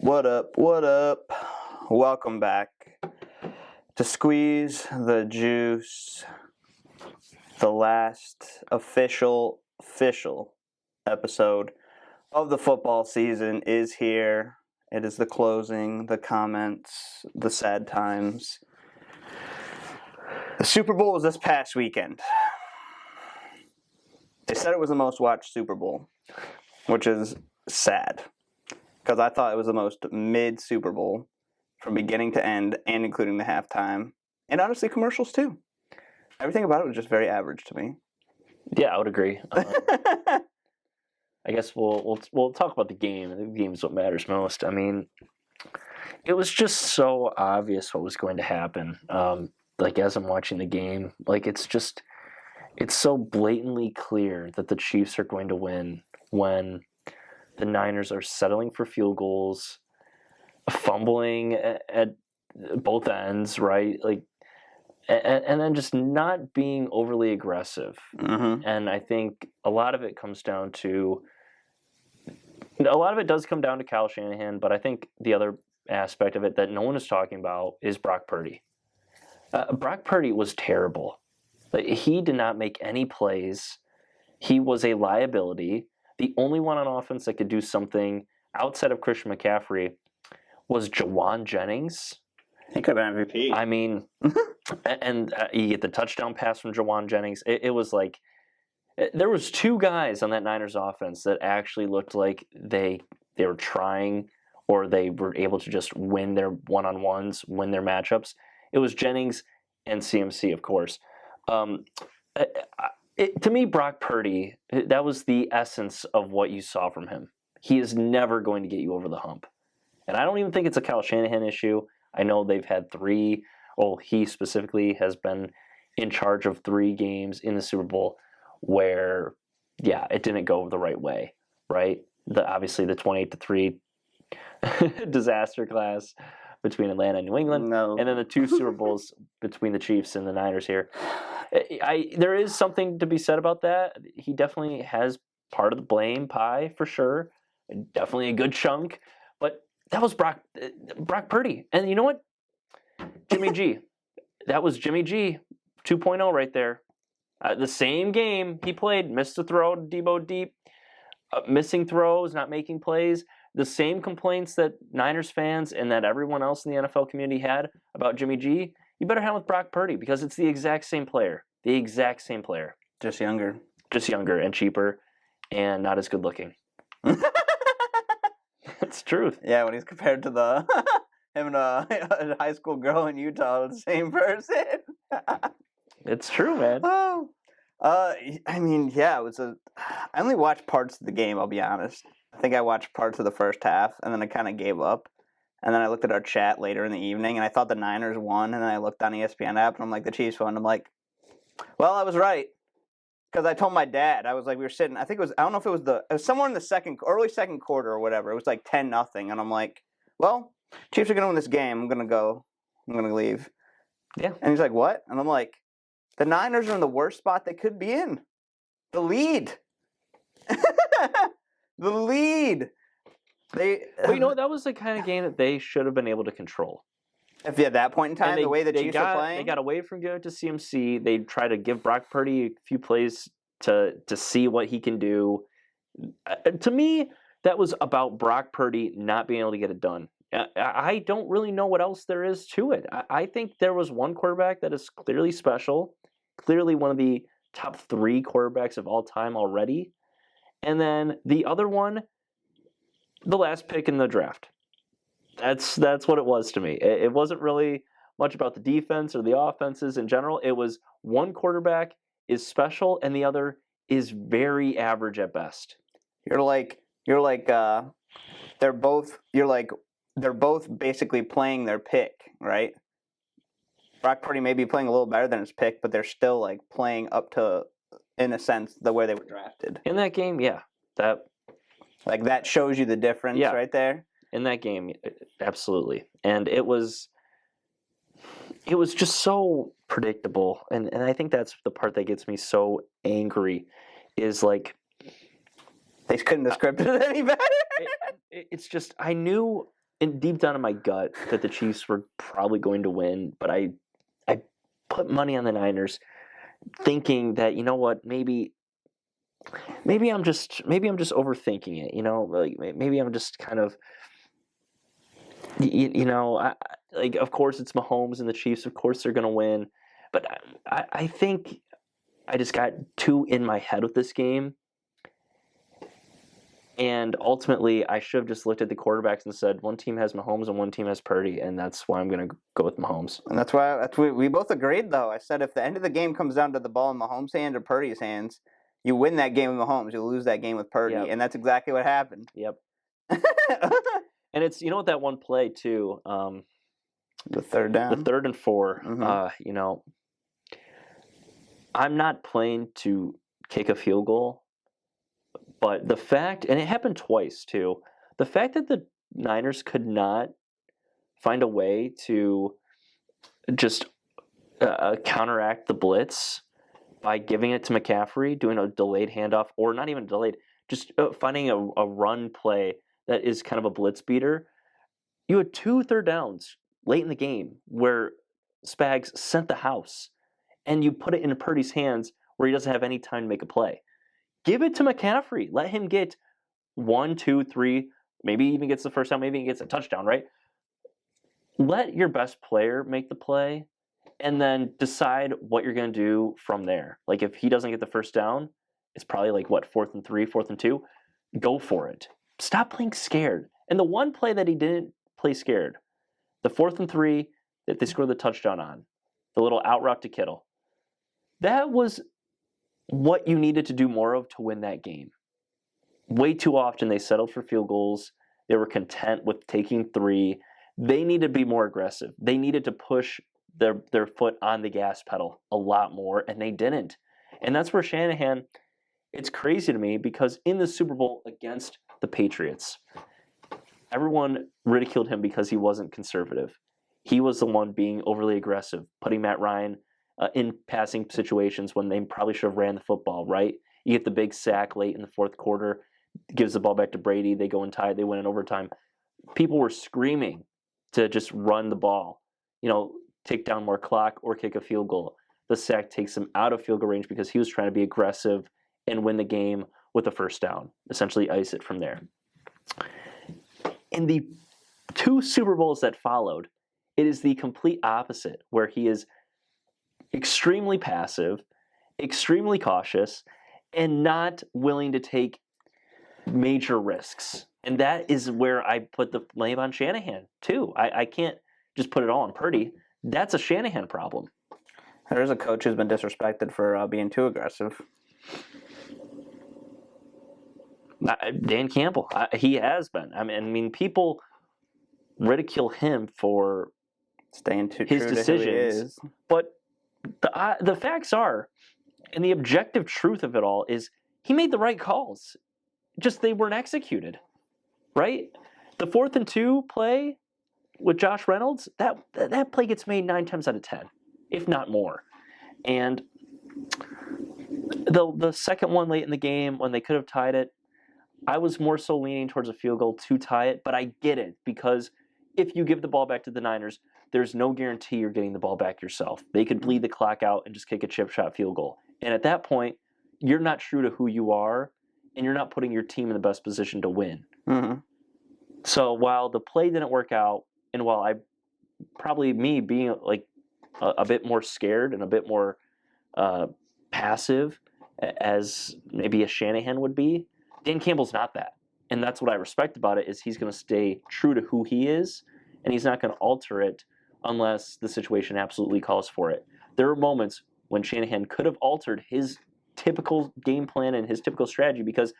What up? What up? Welcome back to Squeeze the Juice. The last official episode of the football season is here. It is the closing, the comments, the sad times. The Super Bowl was this past weekend. They said it was the most watched Super Bowl, which is sad. Because I thought it was the most mid-Super Bowl from beginning to end, and including the halftime. And honestly, commercials too. Everything about it was just very average to me. Yeah, I would agree. I guess we'll talk about the game. The game is what matters most. I mean, it was just so obvious what was going to happen. As I'm watching the game, it's so blatantly clear that the Chiefs are going to win when the Niners are settling for field goals, fumbling at both ends, right? And then just not being overly aggressive. Mm-hmm. And I think a lot of it does come down to Kyle Shanahan, but I think the other aspect of it that no one is talking about is Brock Purdy. Brock Purdy was terrible. He did not make any plays. He was a liability. The only one on offense that could do something outside of Christian McCaffrey was Jawan Jennings. He could have been MVP. I mean, and you get the touchdown pass from Jawan Jennings. It was like there was two guys on that Niners offense that actually looked like they were trying, or they were able to just win their one-on-ones, win their matchups. It was Jennings and CMC, of course. To me, Brock Purdy, that was the essence of what you saw from him. He is never going to get you over the hump. And I don't even think it's a Kyle Shanahan issue. I know they've had he specifically has been in charge of 3 games in the Super Bowl where, it didn't go the right way, right? Obviously the 28-3 disaster class between Atlanta and New England. No. And then the 2 Super Bowls between the Chiefs and the Niners here. There is something to be said about that. He definitely has part of the blame pie for sure. Definitely a good chunk. But that was Brock Purdy. And you know what? Jimmy G. That was Jimmy G 2.0 right there. The same game he played, missed a throw to Debo deep, missing throws, not making plays. The same complaints that Niners fans and that everyone else in the NFL community had about Jimmy G, you better have with Brock Purdy because it's the exact same player. The exact same player. Just younger. Just younger and cheaper and not as good looking. That's truth. Yeah, when he's compared to him and a high school girl in Utah, the same person. It's true, man. Oh. I mean, it was I only watched parts of the game, I'll be honest. I think I watched parts of the first half, and then I kind of gave up. And then I looked at our chat later in the evening, and I thought the Niners won, and then I looked on ESPN app, and I'm like, the Chiefs won. I'm like, well, I was right. Because I told my dad, I was like, we were sitting, I don't know if it was somewhere in the early second quarter or whatever. It was like 10-0, and I'm like, well, Chiefs are going to win this game. I'm going to leave. Yeah. And he's like, what? And I'm like, the Niners are in the worst spot they could be in. The lead. The lead. That was the kind of game that they should have been able to control. If at that point in time, the way the Chiefs are playing, they got away from giving it to CMC. They tried to give Brock Purdy a few plays to see what he can do. To me, that was about Brock Purdy not being able to get it done. I don't really know what else there is to it. I think there was one quarterback that is clearly special, clearly one of the top 3 quarterbacks of all time already. And then the other one, the last pick in the draft. That's what it was to me. It wasn't really much about the defense or the offenses in general. It was one quarterback is special and the other is very average at best. They're both basically playing their pick, right? Brock Purdy may be playing a little better than his pick, but they're still like playing up to, in a sense, the way they were drafted. In that game, that shows you the difference right there. In that game, absolutely. And it was just so predictable. And I think that's the part that gets me so angry is like they couldn't have scripted it any better. It's just I knew deep down in my gut that the Chiefs were probably going to win, but I put money on the Niners, thinking that, you know what, maybe I'm just overthinking it. Like maybe I'm just kind of like, of course it's Mahomes and the Chiefs, of course they're going to win, but I think I just got too in my head with this game. And ultimately, I should have just looked at the quarterbacks and said, one team has Mahomes and one team has Purdy, and that's why I'm going to go with Mahomes. And that's why we both agreed, though. I said if the end of the game comes down to the ball in Mahomes' hand or Purdy's hands, you win that game with Mahomes, you lose that game with Purdy, Yep. and that's exactly what happened. Yep. And it's, what, that one play too. The third down. The 3rd and 4. Mhm. I'm not playing to kick a field goal. But the fact, and it happened twice too, the fact that the Niners could not find a way to just counteract the blitz by giving it to McCaffrey, doing a delayed handoff, or not even delayed, just finding a run play that is kind of a blitz beater. You had 2 third downs late in the game where Spags sent the house, and you put it in Purdy's hands where he doesn't have any time to make a play. Give it to McCaffrey. Let him get 1, 2, 3, maybe even gets the first down, maybe he gets a touchdown, right? Let your best player make the play and then decide what you're going to do from there. Like if he doesn't get the first down, it's probably like, 4th and 3, 4th and 2. Go for it. Stop playing scared. And the one play that he didn't play scared, the 4th and 3 that they scored the touchdown on, the little out route to Kittle, that was what you needed to do more of to win that game. Way too often they settled for field goals. They were content with taking 3. They needed to be more aggressive. They needed to push their foot on the gas pedal a lot more, and they didn't. And that's where Shanahan, it's crazy to me, because in the Super Bowl against the Patriots, everyone ridiculed him because he wasn't conservative. He was the one being overly aggressive, putting Matt Ryan in passing situations when they probably should have ran the football, right? You get the big sack late in the 4th quarter, gives the ball back to Brady, they go and tie it, they win in overtime. People were screaming to just run the ball, take down more clock or kick a field goal. The sack takes him out of field goal range because he was trying to be aggressive and win the game with a first down, essentially ice it from there. In the 2 Super Bowls that followed, it is the complete opposite, where he is extremely passive, extremely cautious, and not willing to take major risks. And that is where I put the blame on Shanahan, too. I can't just put it all on Purdy. That's a Shanahan problem. There's a coach who's been disrespected for being too aggressive. Dan Campbell. He has been. I mean, people ridicule him for staying too his true decisions, to who he is. But the facts are, and the objective truth of it all is, he made the right calls. Just they weren't executed, right? The 4th and 2 play with Josh Reynolds, that play gets made 9 times out of 10, if not more. And the second one late in the game when they could have tied it, I was more so leaning towards a field goal to tie it, but I get it, because if you give the ball back to the Niners, there's no guarantee you're getting the ball back yourself. They could bleed the clock out and just kick a chip shot field goal. And at that point, you're not true to who you are, and you're not putting your team in the best position to win. Mm-hmm. So while the play didn't work out, and while me being like a bit more scared and a bit more passive as maybe a Shanahan would be, Dan Campbell's not that. And that's what I respect about it, is he's going to stay true to who he is, and he's not going to alter it unless the situation absolutely calls for it. There are moments when Shanahan could have altered his typical game plan and his typical strategy because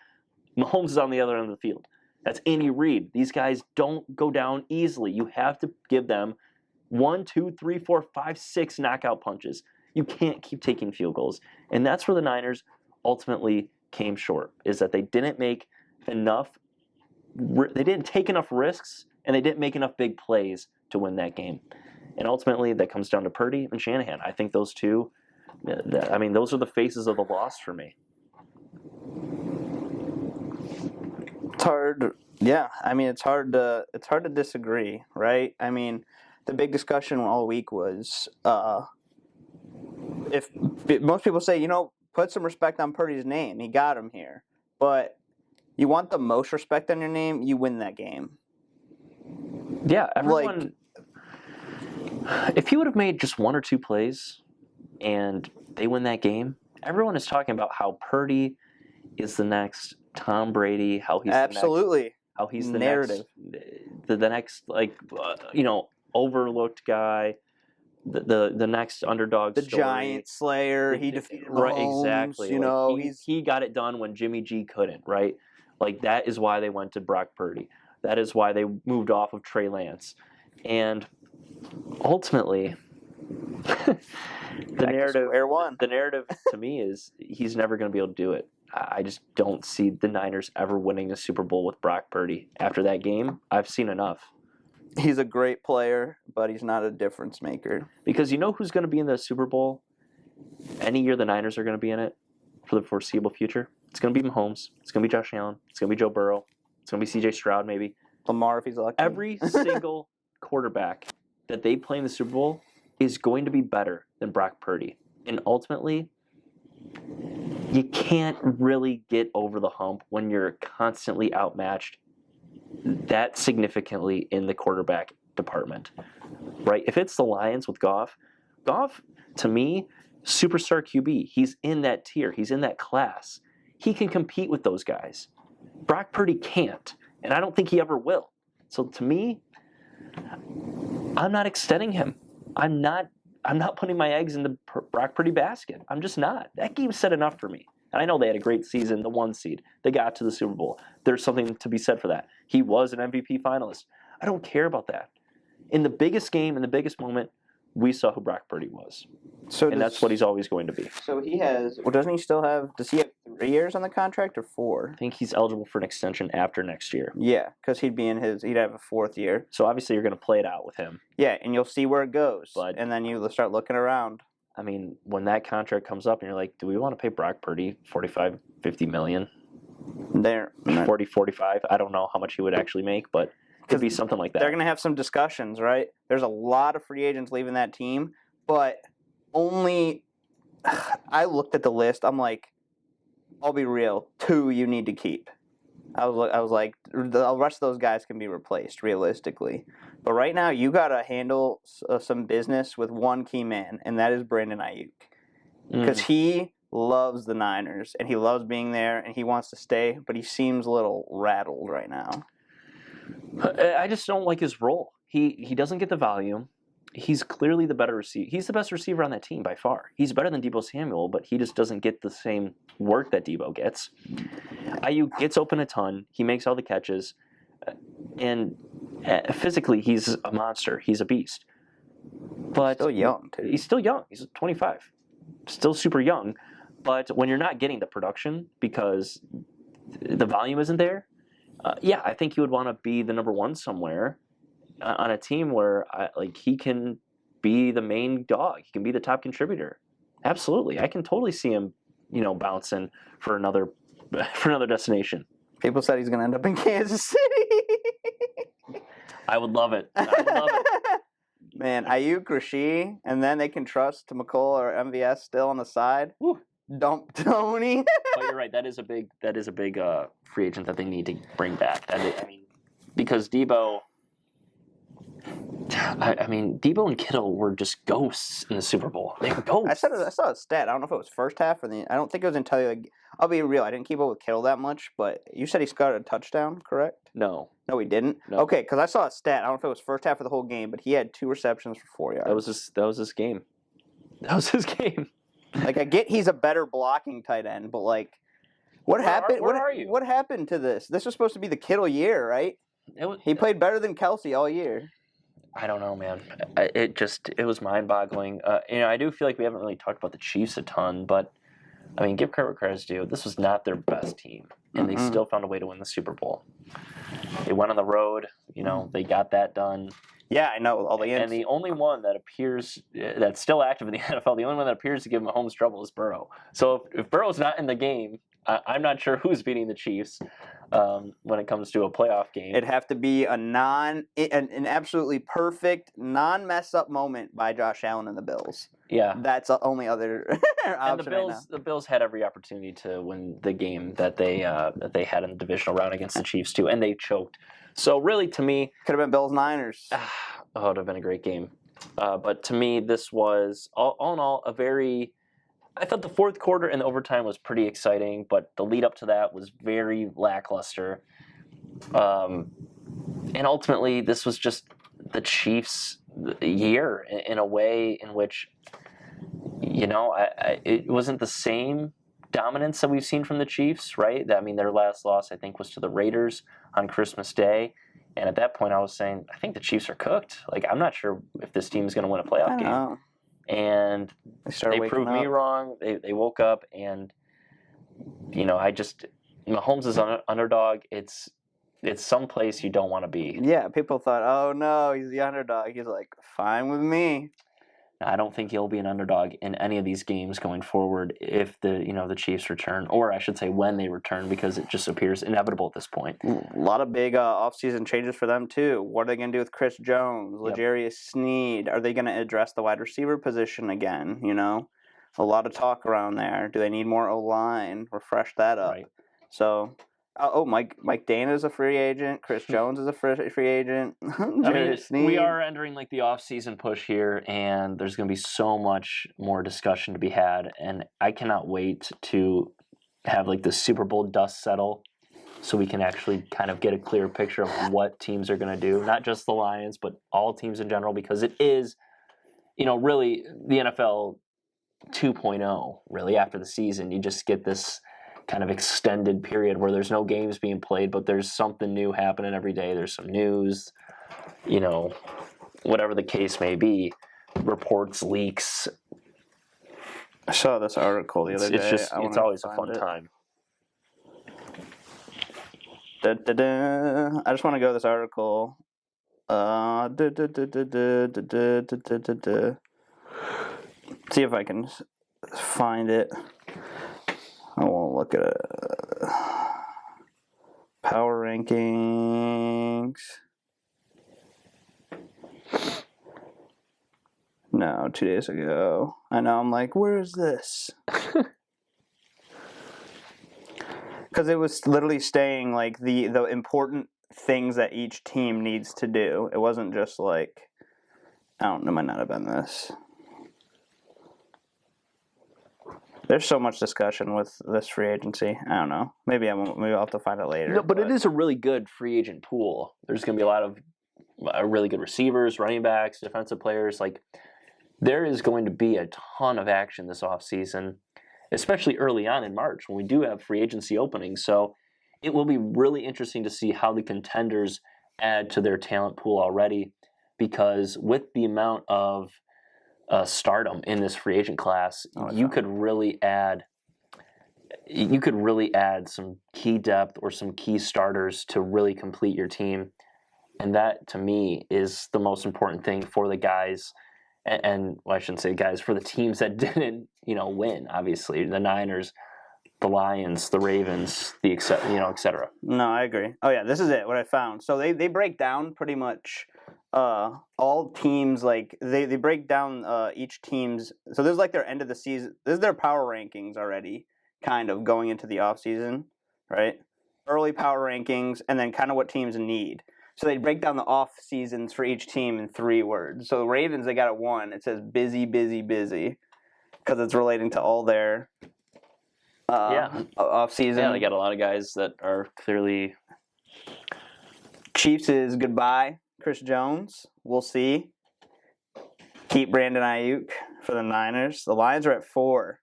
Mahomes is on the other end of the field. That's Andy Reid. These guys don't go down easily. You have to give them 1, 2, 3, 4, 5, 6 knockout punches. You can't keep taking field goals. And that's where the Niners ultimately came short, is that they didn't make enough, they didn't take enough risks, and they didn't make enough big plays to win that game. And ultimately, that comes down to Purdy and Shanahan. I think those two, those are the faces of the loss for me. It's hard. Yeah, I mean, it's hard to disagree, right? I mean, the big discussion all week was if most people say, put some respect on Purdy's name. He got him here, but you want the most respect on your name, you win that game. Yeah, everyone. If he would have made just 1 or 2 plays, and they win that game, everyone is talking about how Purdy is the next Tom Brady, how he's absolutely how he's the narrative, the next overlooked guy, the next underdog, the story. Giant Slayer. He defeated Mahomes, exactly. He got it done when Jimmy G couldn't. Right, like that is why they went to Brock Purdy. That is why they moved off of Trey Lance, and ultimately. The narrative to me is he's never going to be able to do it. I just don't see the Niners ever winning a Super Bowl with Brock Purdy. After that game, I've seen enough. He's a great player, but he's not a difference maker. Because you know who's going to be in the Super Bowl any year the Niners are going to be in it for the foreseeable future? It's going to be Mahomes. It's going to be Josh Allen. It's going to be Joe Burrow. It's going to be C.J. Stroud maybe. Lamar if he's lucky. Every single quarterback that they play in the Super Bowl is going to be better than Brock Purdy. And ultimately, you can't really get over the hump when you're constantly outmatched that significantly in the quarterback department, right? If it's the Lions with Goff, to me, superstar QB, he's in that tier. He's in that class. He can compete with those guys. Brock Purdy can't, and I don't think he ever will. So to me, I'm not extending him. I'm not putting my eggs in the Brock Purdy basket. I'm just not. That game said enough for me. And I know they had a great season, the 1 seed. They got to the Super Bowl. There's something to be said for that. He was an MVP finalist. I don't care about that. In the biggest game, in the biggest moment, we saw who Brock Purdy was. And that's what he's always going to be. So he has, doesn't he still have, does he have 3 years on the contract or 4? I think he's eligible for an extension after next year. Yeah, because he'd have a 4th year. So obviously you're going to play it out with him. Yeah, and you'll see where it goes. And then you start looking around. I mean, when that contract comes up and you're like, do we want to pay Brock Purdy $45, $50 million? 40, 45. I don't know how much he would actually make, but it could be something like that. They're going to have some discussions, right? There's a lot of free agents leaving that team, but only I looked at the list. I'm like, I'll be real. 2 you need to keep. I was like, the rest of those guys can be replaced realistically. But right now, you got to handle some business with one key man, and that is Brandon Ayuk. Because he loves the Niners, and he loves being there, and he wants to stay, but he seems a little rattled right now. I just don't like his role. He doesn't get the volume. He's clearly the better receiver. He's the best receiver on that team by far. He's better than Deebo Samuel, but he just doesn't get the same work that Deebo gets. Ayuk gets open a ton. He makes all the catches. And physically, he's a monster. He's a beast. But still young, too. He's still young. He's 25. Still super young. But when you're not getting the production because the volume isn't there, I think you would want to be the number 1 somewhere on a team where he can be the main dog. He can be the top contributor. Absolutely. I can totally see him, bouncing for another destination. People said he's going to end up in Kansas City. I would love it. I would love it. Man, Ayuk, Rasheed, and then they can trust McColl or MVS still on the side. Woo. Dump Tony. But you're right. That is a big free agent that they need to bring back. Because Deebo. Deebo and Kittle were just ghosts in the Super Bowl. They were ghosts. I saw a stat. I don't know if it was first half or I don't think it was until I'll be real. I didn't keep up with Kittle that much, but you said he scored a touchdown, correct? No, he didn't. No. Okay, because I saw a stat. I don't know if it was first half of the whole game, but he had 2 receptions for 4 yards. That was his game. That was his game. I get he's a better blocking tight end, but what happened? Where are you? What happened to this? This was supposed to be the Kittle year, right? He played better than Kelsey all year. I don't know, man. It was mind-boggling. I do feel like we haven't really talked about the Chiefs a ton, but give credit where credit's due. This was not their best team, and they still found a way to win the Super Bowl. They went on the road. They got that done. Yeah, I know. And the only one that appears that's still active in the NFL, the only one that appears to give Mahomes trouble is Burrow. So if Burrow's not in the game, I'm not sure who's beating the Chiefs when it comes to a playoff game. It'd have to be an absolutely perfect, non-mess up moment by Josh Allen and the Bills. Yeah. That's the only other option And the Bills, right now. the Bills had every opportunity to win the game that they had in the divisional round against the Chiefs too, and they choked. So really, to me, Could have been Bills-Niners. it would have been a great game. But to me, this was all in all a very. I thought the fourth quarter and the overtime was pretty exciting, but the lead up to that was very lackluster. And ultimately, this was just the Chiefs' year in a way in which, it wasn't the same dominance that we've seen from the Chiefs, right? I mean, their last loss, I think, was to the Raiders on Christmas Day. And at that point, I was saying, I think the Chiefs are cooked. Like, I'm not sure if this team is going to win a playoff game. Know. And they proved me wrong. They woke up, and Mahomes is an underdog. It's someplace you don't want to be. Yeah, people thought, oh no, he's the underdog. He's like, fine with me. I don't think he'll be an underdog in any of these games going forward if the Chiefs return, or I should say when they return, because it just appears inevitable at this point. A lot of big offseason changes for them too. What are they going to do with Chris Jones, L'Jarius Sneed? Are they going to address the wide receiver position again? A lot of talk around there. Do they need more O-line? Refresh that up. Right. So, Mike Dana is a free agent. Chris Jones is a free agent. We are entering like the off-season push here, and there's going to be so much more discussion to be had. And I cannot wait to have like the Super Bowl dust settle, so we can actually kind of get a clear picture of what teams are going to do. Not just the Lions, but all teams in general, because it is, really the NFL 2.0. Really, after the season, you just get this kind of extended period where there's no games being played, but there's something new happening every day. There's some news, whatever the case may be, reports, leaks. I saw this article the other day. It's always a fun time. I just want to go to this article. See if I can find it. I won't look at it. Power rankings. No, 2 days ago. I know, I'm like, where is this? Because it was literally saying, like, the important things that each team needs to do. It wasn't just like, I don't know, it might not have been this. There's so much discussion with this free agency. I don't know. Maybe I'll have to find it later. No, but it is a really good free agent pool. There's going to be a lot of really good receivers, running backs, defensive players. Like, there is going to be a ton of action this offseason, especially early on in March when we do have free agency openings. So it will be really interesting to see how the contenders add to their talent pool already, because with the amount of stardom in this free agent class, you could really add some key depth or some key starters to really complete your team. And that, to me, is the most important thing for the guys, and well, I shouldn't say guys, for the teams that didn't, win, obviously. The Niners, the Lions, the Ravens, the et cetera. No, I agree. Oh, yeah, this is it, what I found. So they break down pretty much all teams, like, they break down each team's, so this is like their end of the season, this is their power rankings already, kind of, going into the offseason, right? Early power rankings, and then kind of what teams need. So they break down the off seasons for each team in 3 words. So the Ravens, they got it 1. It says busy, busy, busy, because it's relating to all their off season. Yeah, they got a lot of guys that are clearly. Chiefs is goodbye, Chris Jones. We'll see. Keep Brandon Ayuk for the Niners. The Lions are at 4.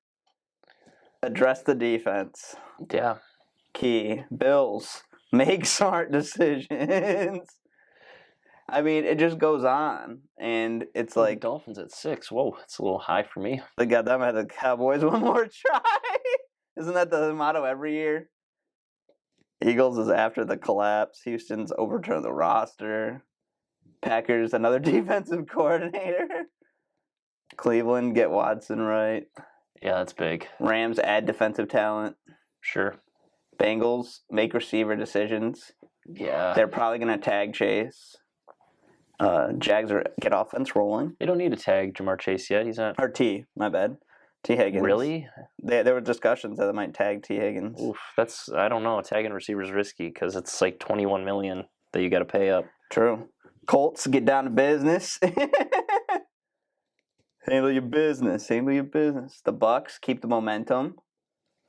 Address the defense. Yeah. Key. Bills. Make smart decisions. I mean, it just goes on, and it's like the Dolphins at 6. Whoa, that's a little high for me. They got them at the Cowboys one more try. Isn't that the motto every year? Eagles is after the collapse. Houston's overturn the roster. Packers, another defensive coordinator. Cleveland, get Watson right. Yeah, that's big. Rams, add defensive talent. Sure. Bengals make receiver decisions. Yeah. They're probably going to tag Chase. Jags get offense rolling. They don't need to tag Jamar Chase yet. He's not. Or T, my bad. T. Higgins. Really? There were discussions that they might tag T. Higgins. Oof, I don't know. Tagging receivers risky because it's like $21 million that you got to pay up. True. Colts get down to business. Handle your business. Handle your business. The Bucks keep the momentum.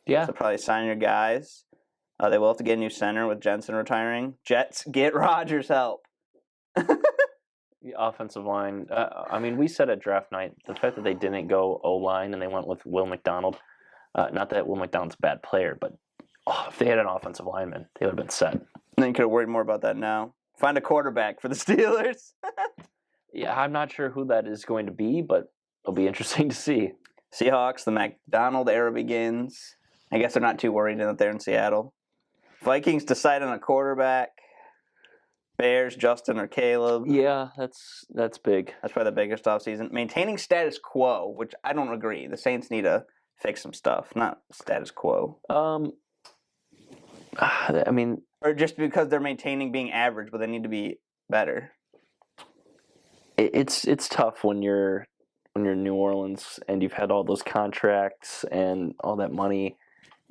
Yeah. So probably sign your guys. They will have to get a new center with Jensen retiring. Jets get Rodgers help. The offensive line. I mean, we said at draft night the fact that they didn't go O-line and they went with Will McDonald. Not that Will McDonald's a bad player, but if they had an offensive lineman, they would have been set. And then you could have worried more about that now. Find a quarterback for the Steelers. Yeah, I'm not sure who that is going to be, but it'll be interesting to see. Seahawks, the McDonald era begins. I guess they're not too worried that they're in Seattle. Vikings decide on a quarterback. Bears, Justin or Caleb. Yeah, that's big. That's probably the biggest offseason. Maintaining status quo, which I don't agree. The Saints need to fix some stuff, not status quo. I mean, or just because they're maintaining being average, but they need to be better. It's tough when you're New Orleans and you've had all those contracts and all that money,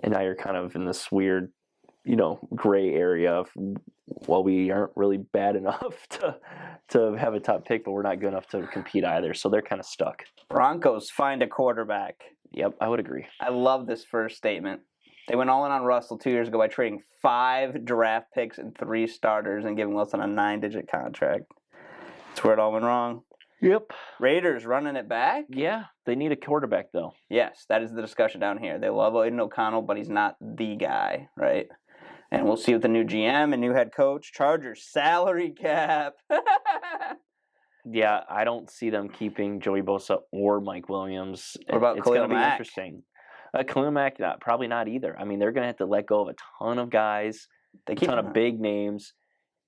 and now you're kind of in this weird, gray area of, well, we aren't really bad enough to have a top pick, but we're not good enough to compete either. So they're kind of stuck. Broncos find a quarterback. Yep, I would agree. I love this first statement. They went all in on Russell 2 years ago by trading 5 draft picks and 3 starters and giving Wilson a 9-digit contract. That's where it all went wrong. Yep. Raiders running it back? Yeah, they need a quarterback, though. Yes, that is the discussion down here. They love Aiden O'Connell, but he's not the guy, right? And we'll see with the new GM and new head coach. Chargers salary cap. Yeah, I don't see them keeping Joey Bosa or Mike Williams. What about It's Khalil going to be Mack? Interesting. Khalil Mack, probably not either. I mean, they're going to have to let go of a ton of guys, a ton of big names.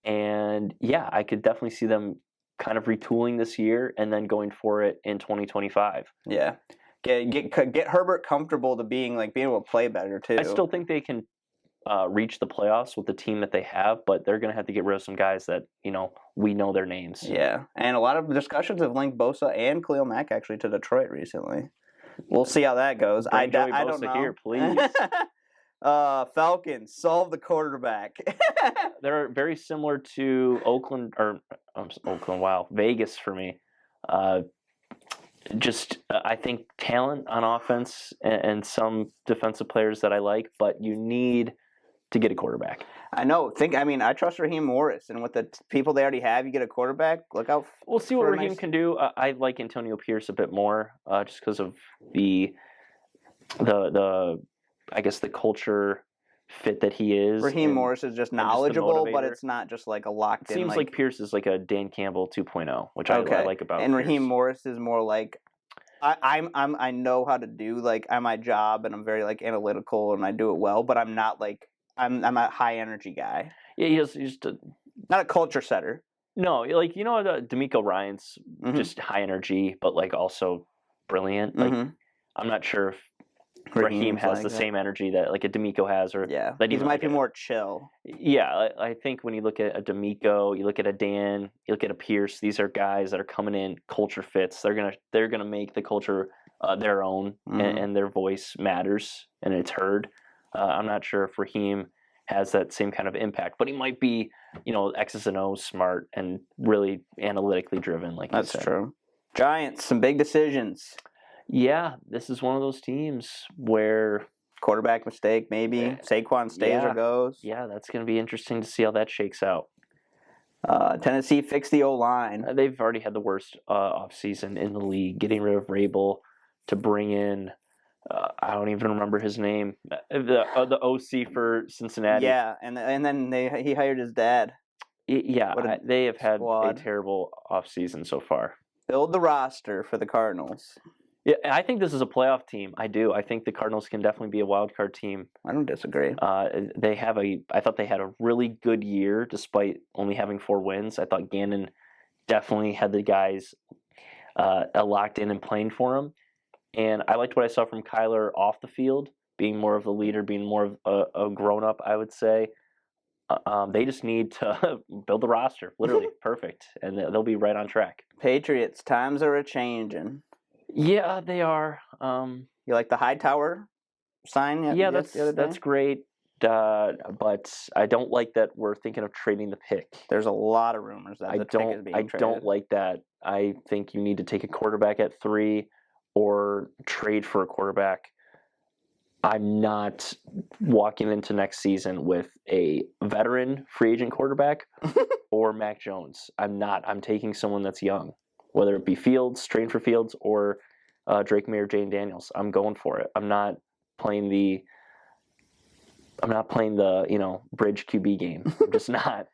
And, yeah, I could definitely see them kind of retooling this year and then going for it in 2025. Yeah. Get Herbert comfortable to being able to play better, too. I still think they can reach the playoffs with the team that they have, but they're going to have to get rid of some guys that, we know their names. Yeah, and a lot of discussions have linked Bosa and Khalil Mack actually to Detroit recently. We'll see how that goes. I don't know. Here, please. Falcons solve the quarterback. They're very similar to Vegas for me. I think talent on offense and some defensive players that I like, but you need to get a quarterback. I know. I trust Raheem Morris, and with the people they already have, you get a quarterback. Look out. We'll see what Raheem can do. I like Antonio Pierce a bit more, just because of the I guess the culture fit that he is. Raheem Morris is just knowledgeable, but it's not just like a locked in. Seems like Pierce is like a Dan Campbell 2.0, which I like about. And Pierce. Raheem Morris is more like I know how to do my job, and I'm very analytical, and I do it well, but I'm not I'm a high energy guy. Yeah, he's just not a culture setter. No, D'Amico Ryans just high energy, but also brilliant. I'm not sure if Raheem has the same energy that a D'Amico has, or he might be more chill. Yeah, I think when you look at a D'Amico, you look at a Dan, you look at a Pierce. These are guys that are coming in culture fits. They're gonna make the culture their own, and their voice matters and it's heard. I'm not sure if Raheem has that same kind of impact, but he might be, X's and O's smart and really analytically driven. That's true. Giants, some big decisions. Yeah, this is one of those teams where quarterback mistake, maybe Saquon stays or goes. Yeah, that's going to be interesting to see how that shakes out. Tennessee fixed the O-line. They've already had the worst offseason in the league, getting rid of Rabel to bring in. I don't even remember his name. The OC for Cincinnati. Yeah, and then he hired his dad. Yeah, they have had a terrible offseason so far. Build the roster for the Cardinals. Yeah, I think this is a playoff team. I do. I think the Cardinals can definitely be a wild card team. I don't disagree. I thought they had a really good year despite only having 4 wins. I thought Gannon definitely had the guys locked in and playing for him. And I liked what I saw from Kyler off the field. being more of the leader, being more of a grown up, I would say. They just need to build the roster, literally perfect, and they'll be right on track. Patriots, times are a changing. Yeah, they are. You like the Hightower sign? Yeah, the other day? that's great. But I don't like that we're thinking of trading the pick. There's a lot of rumors that the pick is being traded. I don't like that. I think you need to take a quarterback at 3 or trade for a quarterback. I'm not walking into next season with a veteran free agent quarterback or Mac Jones. I'm not. I'm taking someone that's young, whether it be Fields, train for Fields, or Drake May or Jane Daniels. I'm going for it. I'm not playing the bridge QB game. I'm just not.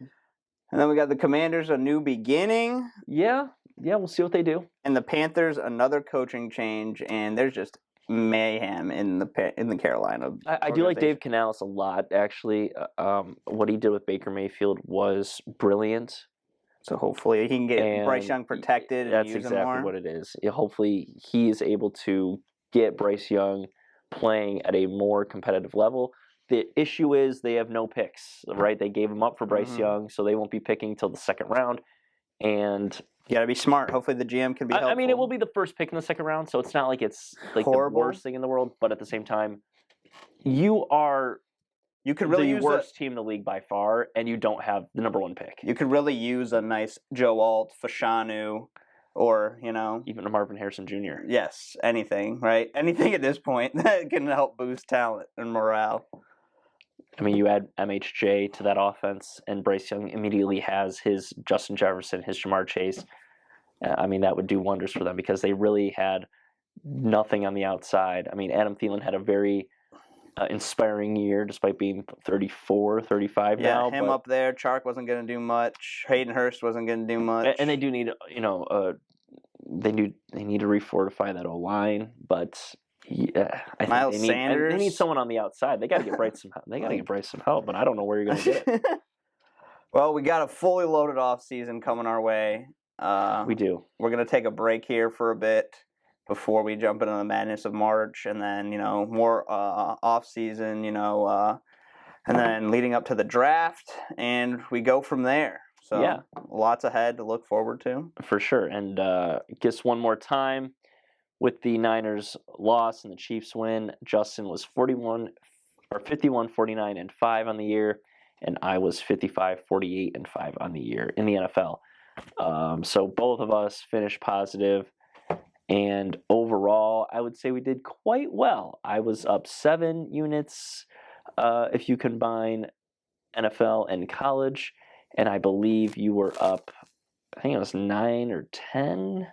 And then we got the Commanders, a new beginning. Yeah, we'll see what they do. And the Panthers, another coaching change, and there's just mayhem in the Carolina. I do like Dave Canales a lot, actually. What he did with Baker Mayfield was brilliant. So hopefully he can get Bryce Young protected. That's and use exactly him more. what it is. Hopefully he is able to get Bryce Young playing at a more competitive level. The issue is they have no picks, right? They gave him up for Bryce Young, so they won't be picking till the second round. And you got to be smart. Hopefully the GM can be helpful. I mean, it will be the first pick in the second round, so it's not like it's like horrible. The worst thing in the world. But at the same time, you could really use the worst team in the league by far, and you don't have the number 1 pick. You could really use a nice Joe Alt, Fashanu, or even a Marvin Harrison Jr. Yes, anything, right? Anything at this point that can help boost talent and morale. I mean, you add MHJ to that offense, and Bryce Young immediately has his Justin Jefferson, his Jamar Chase. I mean, that would do wonders for them because they really had nothing on the outside. I mean, Adam Thielen had a very inspiring year despite being 34, 35 now. Yeah, him up there. Chark wasn't going to do much. Hayden Hurst wasn't going to do much. And they do need, they need to refortify that O-line, but... Yeah, I Miles think Sanders. They need someone on the outside. They got to get Bryce some help. They got to get Bryce some help, but I don't know where you're going to get it. Well, we got a fully loaded off season coming our way. We do. We're going to take a break here for a bit before we jump into the madness of March, and then more off season. And then leading up to the draft, and we go from there. So yeah, lots ahead to look forward to for sure. And just one more time. With the Niners loss and the Chiefs win, Justin was 51, 49, and 5 on the year, and I was 55, 48, and 5 on the year in the NFL. So both of us finished positive, and overall, I would say we did quite well. I was up 7 units if you combine NFL and college, and I believe you were up, I think it was 9 or 10.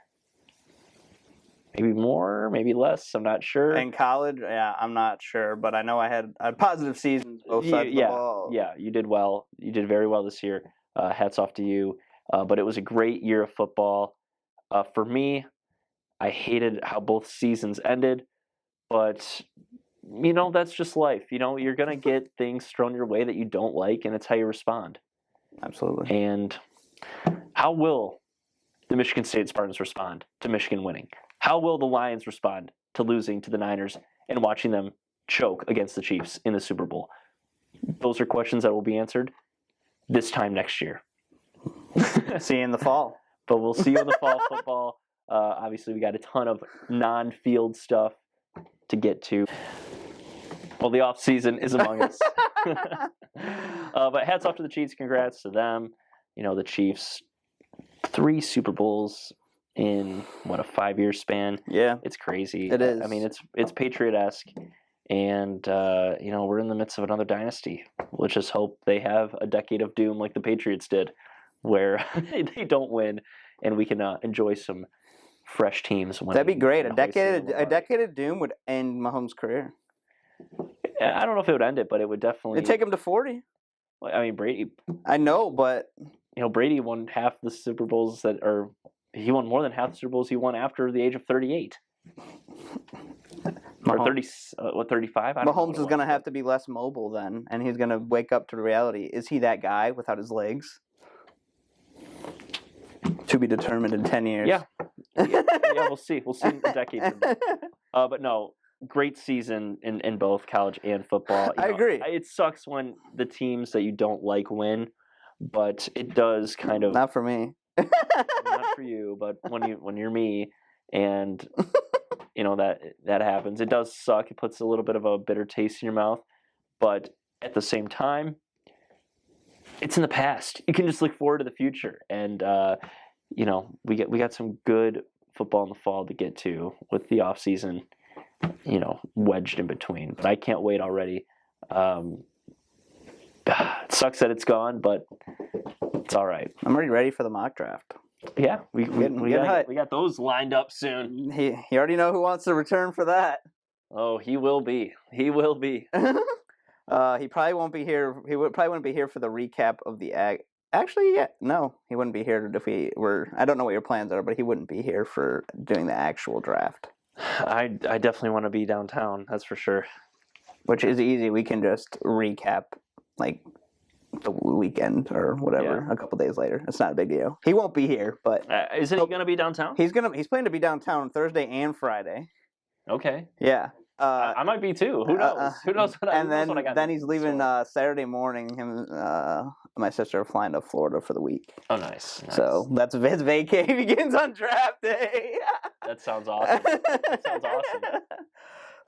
Maybe more, maybe less. I'm not sure. In college, yeah, I'm not sure, but I know I had positive seasons both sides of the ball. Yeah, you did well. You did very well this year. Hats off to you. But it was a great year of football. For me, I hated how both seasons ended, but that's just life. You're gonna get things thrown your way that you don't like, and it's how you respond. Absolutely. And how will the Michigan State Spartans respond to Michigan winning? How will the Lions respond to losing to the Niners and watching them choke against the Chiefs in the Super Bowl? Those are questions that will be answered this time next year. See you in the fall. But we'll see you in the fall football. Obviously, we got a ton of non-field stuff to get to. Well, the off season is among us. But hats off to the Chiefs. Congrats to them. The Chiefs, 3 Super Bowls in a 5-year span. Yeah, it's crazy. It is. I mean, it's Patriot-esque, and we're in the midst of another dynasty. Let's just hope they have a decade of doom like the Patriots did, where they don't win, and we can enjoy some fresh teams. That'd be great. A decade of doom would end Mahomes' career. I don't know if it would end it, but it would definitely. It'd take him to 40. I mean, Brady. I know, but Brady won half the Super Bowls he won more than half the Super Bowls he won after the age of 38. Or 30, 35? Mahomes is going to have to be less mobile then, and he's going to wake up to the reality. Is he that guy without his legs? To be determined in 10 years. Yeah, we'll see. We'll see in a decade from now. But no, great season in both college and football. I agree. It sucks when the teams that you don't like win, but it does kind of Not for me. not for you, but when you're me, and that happens. It does suck. It puts a little bit of a bitter taste in your mouth, but at the same time, it's in the past. You can just look forward to the future, and we got some good football in the fall to get to with the off season, wedged in between. But I can't wait already. It sucks that it's gone, but it's all right. I'm already ready for the mock draft. Yeah, we hyped. got those lined up soon. He already know who wants to return for that. Oh, he will be. He will be. He probably won't be here. Probably wouldn't be here for the recap of the ag. Actually, yeah, no, he wouldn't be here if we were. I don't know what your plans are, but he wouldn't be here for doing the actual draft. I definitely want to be downtown. That's for sure. Which is easy. We can just recap like the weekend or whatever a couple days later. It's not a big deal. He won't be here, but isn't he going to be downtown? He's planning to be downtown Thursday and Friday. Okay. Yeah. I might be too. Who knows? Who knows what I got? And then he's leaving Saturday morning. Him, my sister are flying to Florida for the week. Oh, nice. So that's his vacay begins on draft day. That sounds awesome. That sounds awesome.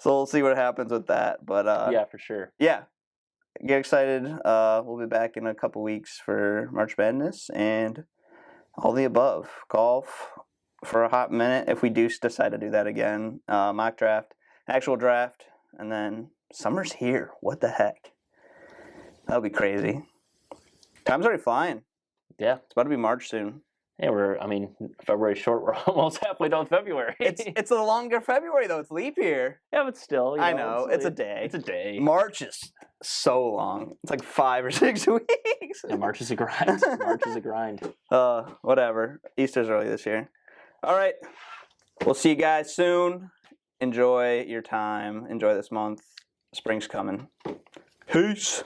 So we'll see what happens with that. But yeah, for sure. Yeah, get excited. We'll be back in a couple weeks for March Madness and all the above. Golf for a hot minute if we do decide to do that again. Mock draft. Actual draft, and then summer's here. What the heck? That'll be crazy. Time's already flying. Yeah. It's about to be March soon. Yeah, February's short. We're almost halfway done February. It's a longer February, though. It's leap year. Yeah, but still. I know. It's a day. It's a day. March is so long. It's like 5 or 6 weeks. Yeah, March is a grind. March is a grind. Whatever. Easter's early this year. All right. We'll see you guys soon. Enjoy your time. Enjoy this month. Spring's coming. Peace.